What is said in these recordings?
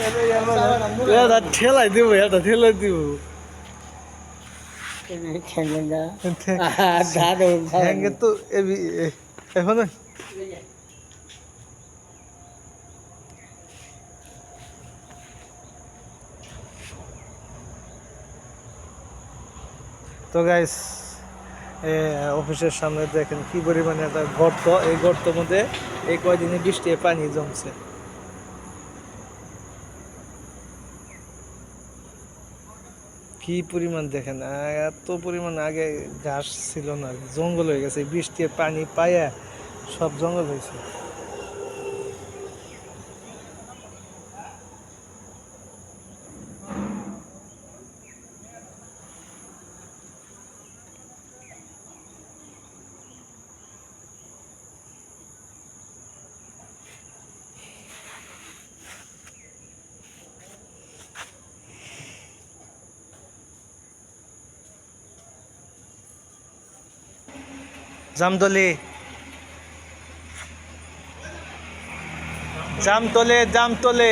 এটা ঠেলাই দিব, এটা ঠেলাই দিব। ঠ্যাঙ্গে তো এখন তো গাইস অফিসের সামনে দেখেন কি পরিমাণে একটা গর্ত, এই গর্তের মধ্যে এই কয়দিনে বৃষ্টি পানি জমছে। কি পরিমাণ দেখেন, এত পরিমাণ আগে ঘাস ছিল না, জঙ্গল হয়ে গেছে, বৃষ্টির পানি পায়া সব জঙ্গল হয়েছে। জামতলি, জামতলে, জামতলে।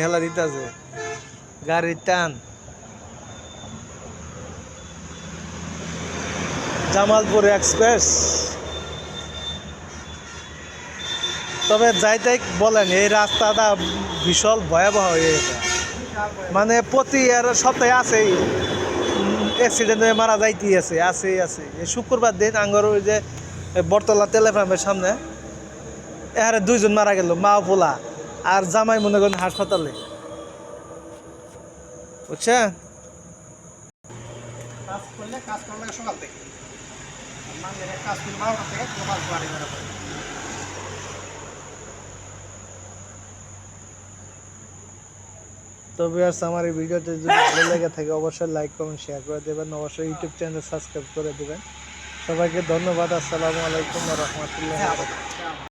ঝেলা দিতেছে গাড়ির টান। জামালপুর এক্সপ্রেস। তবে যাইতে বলেন এই রাস্তাটা বিশাল ভয়াবহ হয়ে গেছে, মানে প্রতি সপ্তাহে আছেই অ্যাক্সিডেন্ট হয়ে মারা যাইতেই আছে, আছেই আছে। শুক্রবার দিন আঙ্গর ওই যে বটতলা টেলিফার্মের সামনে এখানে 2 জন মারা গেল, মা পোলা, আর জামাই মনে করেন হাসপাতালে, বুঝছেন। তবে আর আমার এই ভিডিওতে যদি ভালো লেগে থাকে অবশ্যই লাইক কমেন্ট শেয়ার করে দেবেন, অবশ্যই ইউটিউব চ্যানেল সাবস্ক্রাইব করে দেবেন। সবাইকে ধন্যবাদ। আসসালামু আলাইকুম ওয়া রাহমাতুল্লাহি ওয়া বারাকাতুহু।